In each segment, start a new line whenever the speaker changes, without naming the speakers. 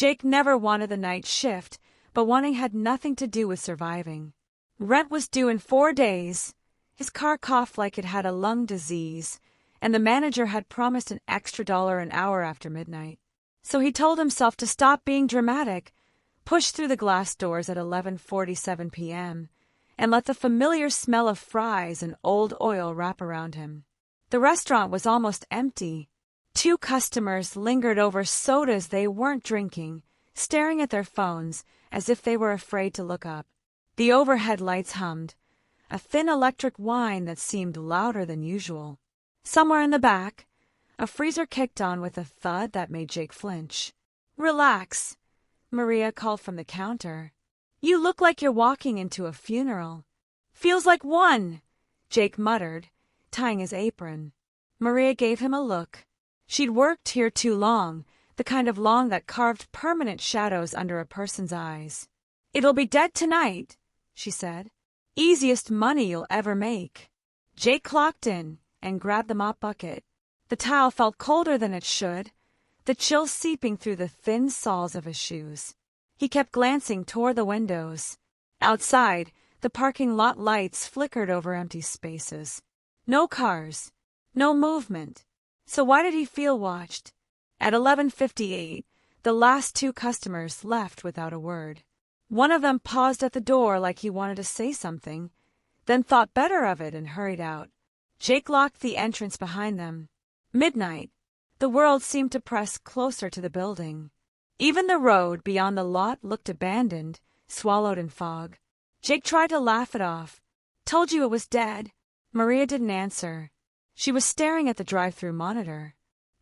Jake never wanted the night shift, but wanting had nothing to do with surviving. Rent was due in 4 days. His car coughed like it had a lung disease, and the manager had promised an extra $1 an hour after midnight. So he told himself to stop being dramatic, push through the glass doors at 11:47 p.m., and let the familiar smell of fries and old oil wrap around him. The restaurant was almost empty. 2 customers lingered over sodas they weren't drinking, staring at their phones as if they were afraid to look up. The overhead lights hummed, a thin electric whine that seemed louder than usual. Somewhere in the back, a freezer kicked on with a thud that made Jake flinch. "Relax," Maria called from the counter. "You look like you're walking into a funeral." "Feels like one," Jake muttered, tying his apron. Maria gave him a look. She'd worked here too long, the kind of long that carved permanent shadows under a person's eyes. "It'll be dead tonight," she said. "Easiest money you'll ever make." Jake clocked in and grabbed the mop bucket. The towel felt colder than it should, the chill seeping through the thin soles of his shoes. He kept glancing toward the windows. Outside, the parking lot lights flickered over empty spaces. No cars, no movement. So why did he feel watched? At 11:58, the last 2 customers left without a word. One of them paused at the door like he wanted to say something, then thought better of it and hurried out. Jake locked the entrance behind them. Midnight. The world seemed to press closer to the building. Even the road beyond the lot looked abandoned, swallowed in fog. Jake tried to laugh it off. "Told you it was dead." Maria didn't answer. She was staring at the drive-through monitor.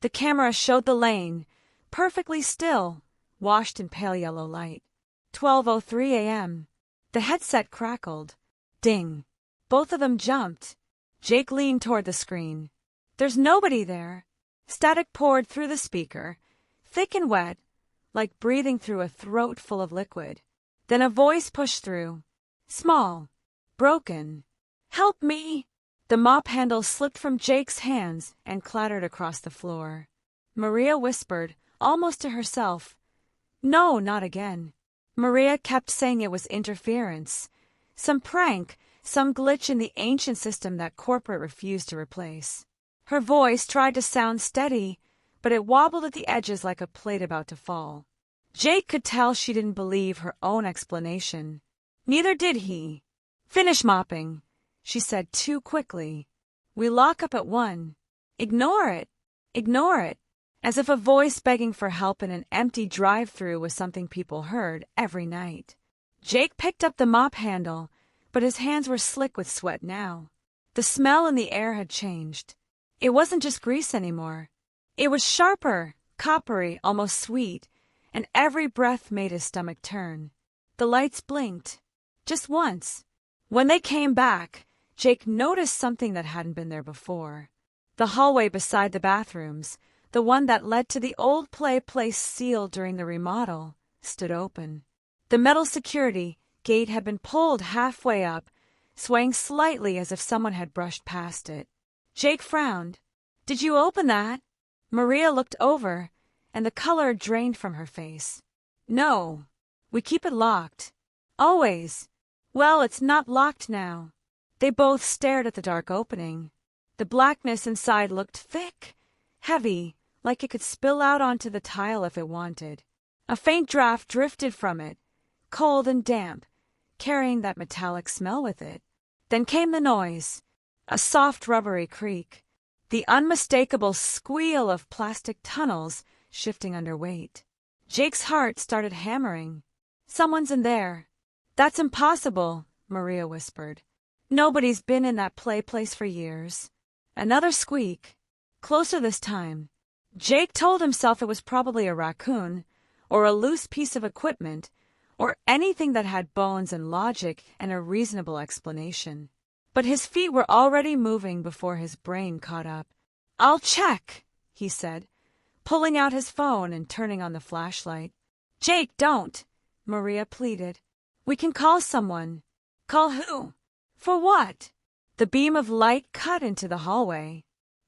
The camera showed the lane, perfectly still, washed in pale yellow light. 12:03 a.m. The headset crackled. Ding. Both of them jumped. Jake leaned toward the screen. "There's nobody there." Static poured through the speaker, thick and wet, like breathing through a throat full of liquid. Then a voice pushed through. Small. Broken. "Help me!" The mop handle slipped from Jake's hands and clattered across the floor. Maria whispered, almost to herself, "No, not again." Maria kept saying it was interference. Some prank, some glitch in the ancient system that corporate refused to replace. Her voice tried to sound steady, but it wobbled at the edges like a plate about to fall. Jake could tell she didn't believe her own explanation. Neither did he. "Finish mopping," she said too quickly. "We lock up at 1. Ignore it. Ignore it." As if a voice begging for help in an empty drive-thru was something people heard every night. Jake picked up the mop handle, but his hands were slick with sweat now. The smell in the air had changed. It wasn't just grease anymore. It was sharper, coppery, almost sweet, and every breath made his stomach turn. The lights blinked. Just once. When they came back, Jake noticed something that hadn't been there before. The hallway beside the bathrooms, the one that led to the old play place sealed during the remodel, stood open. The metal security gate had been pulled halfway up, swaying slightly as if someone had brushed past it. Jake frowned. "Did you open that?" Maria looked over, and the color drained from her face. "No. We keep it locked. Always." "Well, it's not locked now." They both stared at the dark opening. The blackness inside looked thick, heavy, like it could spill out onto the tile if it wanted. A faint draft drifted from it, cold and damp, carrying that metallic smell with it. Then came the noise, a soft rubbery creak, the unmistakable squeal of plastic tunnels shifting under weight. Jake's heart started hammering. "Someone's in there." "That's impossible," Maria whispered. "Nobody's been in that play place for years." Another squeak. Closer this time. Jake told himself it was probably a raccoon, or a loose piece of equipment, or anything that had bones and logic and a reasonable explanation. But his feet were already moving before his brain caught up. "I'll check," he said, pulling out his phone and turning on the flashlight. "Jake, don't," Maria pleaded. "We can call someone." "Call who? For what?" The beam of light cut into the hallway.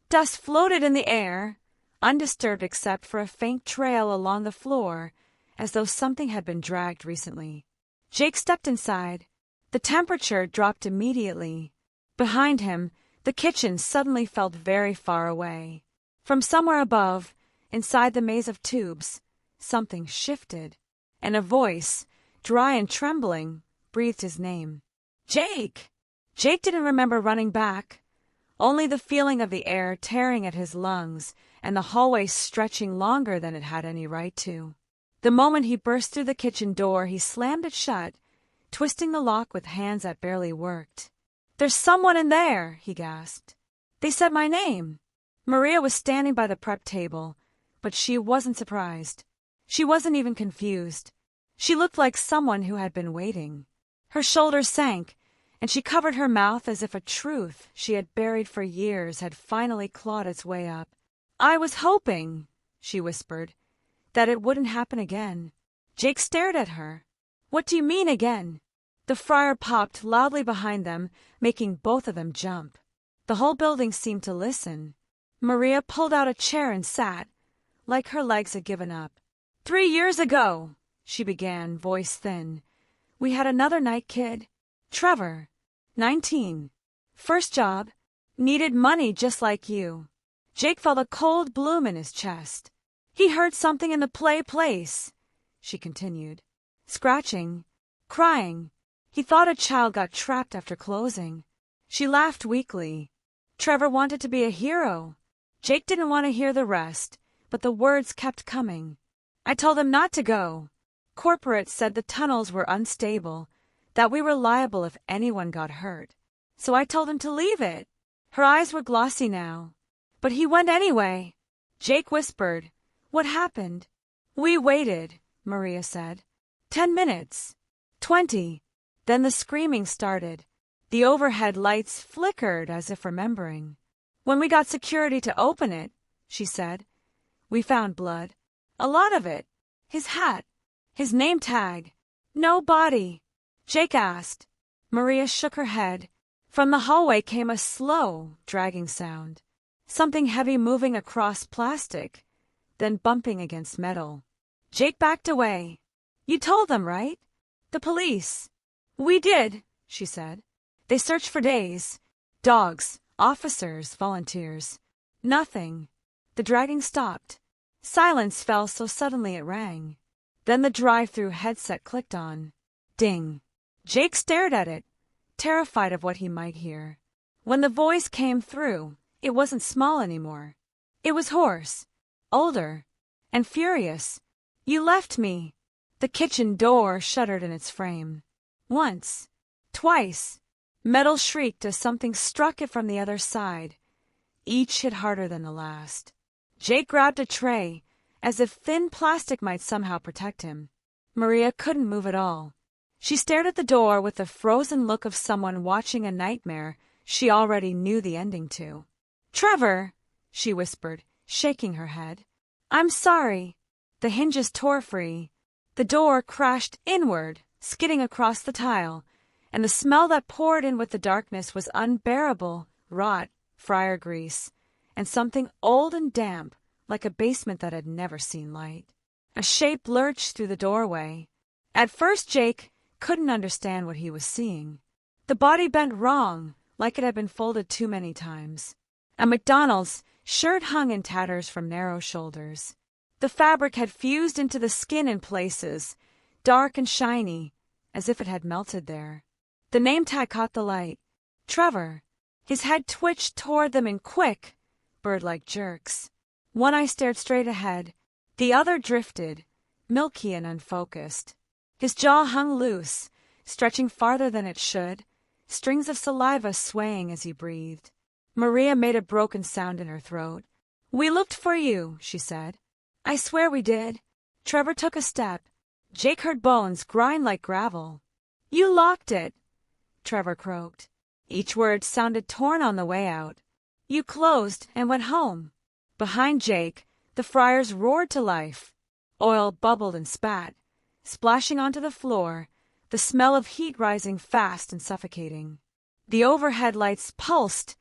Dust floated in the air, undisturbed except for a faint trail along the floor as though something had been dragged recently. Jake stepped inside. The temperature dropped immediately. Behind him, the kitchen suddenly felt very far away. From somewhere above, inside the maze of tubes, something shifted, and a voice, dry and trembling, breathed his name. Jake! Jake didn't remember running back. Only the feeling of the air tearing at his lungs and the hallway stretching longer than it had any right to. The moment he burst through the kitchen door, he slammed it shut, twisting the lock with hands that barely worked. "There's someone in there," he gasped. "They said my name." Maria was standing by the prep table, but she wasn't surprised. She wasn't even confused. She looked like someone who had been waiting. Her shoulders sank, and she covered her mouth as if a truth she had buried for years had finally clawed its way up. "I was hoping," she whispered, "that it wouldn't happen again." Jake stared at her. "What do you mean again?" The fryer popped loudly behind them, making both of them jump. The whole building seemed to listen. Maria pulled out a chair and sat, like her legs had given up. "3 years ago," she began, voice thin, "we had another night kid. Trevor, 19. First job, needed money just like you." Jake felt a cold bloom in his chest. "He heard something in the place," she continued. "Scratching, crying. He thought a child got trapped after closing." She laughed weakly. "Trevor wanted to be a hero." Jake didn't want to hear the rest, but the words kept coming. "I told him not to go. Corporate said the tunnels were unstable, that we were liable if anyone got hurt. So I told him to leave it." Her eyes were glossy now. "But he went anyway." Jake whispered, "What happened?" "We waited," Maria said. 10 minutes. 20. Then the screaming started. The overhead lights flickered as if remembering. "When we got security to open it," she said, "we found blood. A lot of it. His hat. His name tag. No body." Jake asked. Maria shook her head. From the hallway came a slow, dragging sound. Something heavy moving across plastic, then bumping against metal. Jake backed away. "You told them, right? The police." "We did," she said. "They searched for days. Dogs, officers, volunteers. Nothing." The dragging stopped. Silence fell so suddenly it rang. Then the drive-through headset clicked on. Ding. Jake stared at it, terrified of what he might hear. When the voice came through, it wasn't small anymore. It was hoarse, older, and furious. "You left me." The kitchen door shuddered in its frame. Once, twice, metal shrieked as something struck it from the other side. Each hit harder than the last. Jake grabbed a tray, as if thin plastic might somehow protect him. Maria couldn't move at all. She stared at the door with the frozen look of someone watching a nightmare she already knew the ending to. "Trevor," she whispered, shaking her head. "I'm sorry." The hinges tore free. The door crashed inward, skidding across the tile, and the smell that poured in with the darkness was unbearable, rot, fryer grease, and something old and damp, like a basement that had never seen light. A shape lurched through the doorway. At first Jake couldn't understand what he was seeing. The body bent wrong, like it had been folded too many times. A McDonald's shirt hung in tatters from narrow shoulders. The fabric had fused into the skin in places, dark and shiny, as if it had melted there. The name tag caught the light. Trevor. His head twitched toward them in quick, bird-like jerks. One eye stared straight ahead. The other drifted, milky and unfocused. His jaw hung loose, stretching farther than it should, strings of saliva swaying as he breathed. Maria made a broken sound in her throat. "We looked for you," she said. "I swear we did." Trevor took a step. Jake heard bones grind like gravel. "You locked it," Trevor croaked. Each word sounded torn on the way out. "You closed and went home." Behind Jake, the fryers roared to life. Oil bubbled and spat, splashing onto the floor, the smell of heat rising fast and suffocating. The overhead lights pulsed,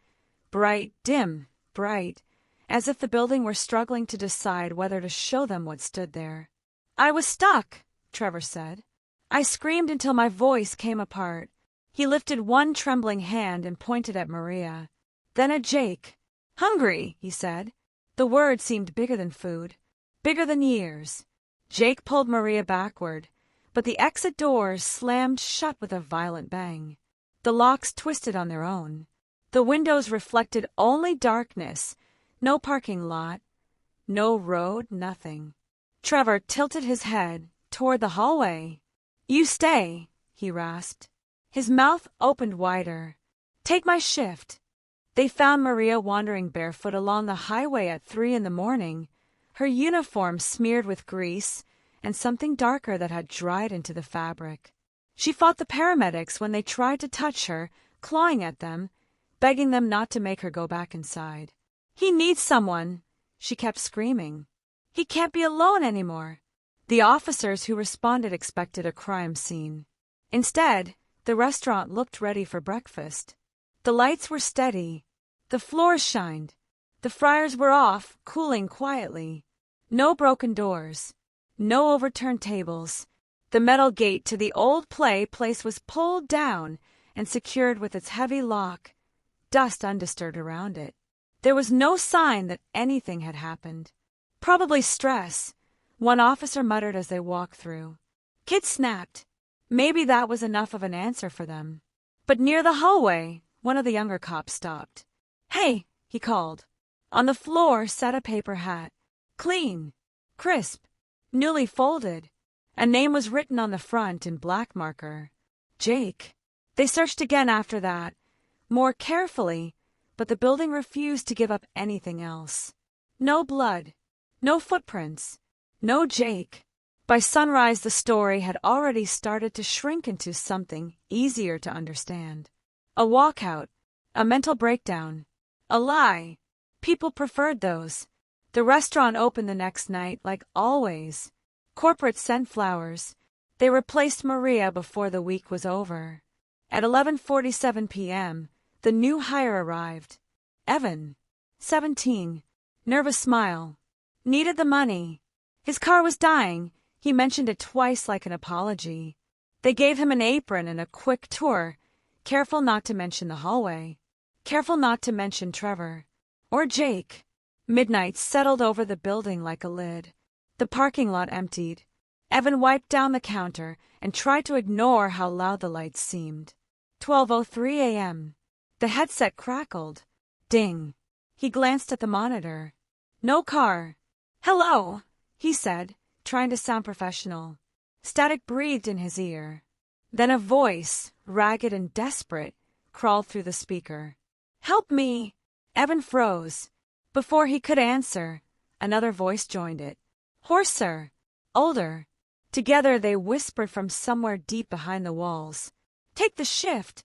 bright, dim, bright, as if the building were struggling to decide whether to show them what stood there. I was stuck, Trevor said. I screamed until my voice came apart. He lifted one trembling hand and pointed at Maria, then at Jake. Hungry, he said. The word seemed bigger than food, bigger than years. Jake pulled Maria backward, but the exit doors slammed shut with a violent bang. The locks twisted on their own. The windows reflected only darkness, no parking lot, no road, nothing. Trevor tilted his head toward the hallway. You stay, he rasped. His mouth opened wider. Take my shift. They found Maria wandering barefoot along the highway at 3 a.m, her uniform smeared with grease and something darker that had dried into the fabric. She fought the paramedics when they tried to touch her, clawing at them, begging them not to make her go back inside. He needs someone, she kept screaming. He can't be alone anymore. The officers who responded expected a crime scene. Instead, the restaurant looked ready for breakfast. The lights were steady. The floors shined. The fryers were off, cooling quietly. No broken doors. No overturned tables. The metal gate to the old place was pulled down and secured with its heavy lock, dust undisturbed around it. There was no sign that anything had happened. Probably stress, one officer muttered as they walked through. Kids snapped. Maybe that was enough of an answer for them. But near the hallway, one of the younger cops stopped. Hey, he called. On the floor sat a paper hat. Clean, crisp, newly folded. A name was written on the front in black marker. Jake. They searched again after that, more carefully, but the building refused to give up anything else. No blood. No footprints. No Jake. By sunrise, the story had already started to shrink into something easier to understand. A walkout. A mental breakdown. A lie. People preferred those. The restaurant opened the next night like always. Corporate sent flowers. They replaced Maria before the week was over. At 11:47 p.m., the new hire arrived. Evan, 17, nervous smile. Needed the money. His car was dying. He mentioned it twice like an apology. They gave him an apron and a quick tour, careful not to mention the hallway. Careful not to mention Trevor. Or Jake. Midnight settled over the building like a lid. The parking lot emptied. Evan wiped down the counter and tried to ignore how loud the lights seemed. 12:03 a.m. The headset crackled. Ding. He glanced at the monitor. No car. Hello, he said, trying to sound professional. Static breathed in his ear. Then a voice, ragged and desperate, crawled through the speaker. Help me! Evan froze. Before he could answer, another voice joined it. Hoarser. Older. Together they whispered from somewhere deep behind the walls. Take the shift.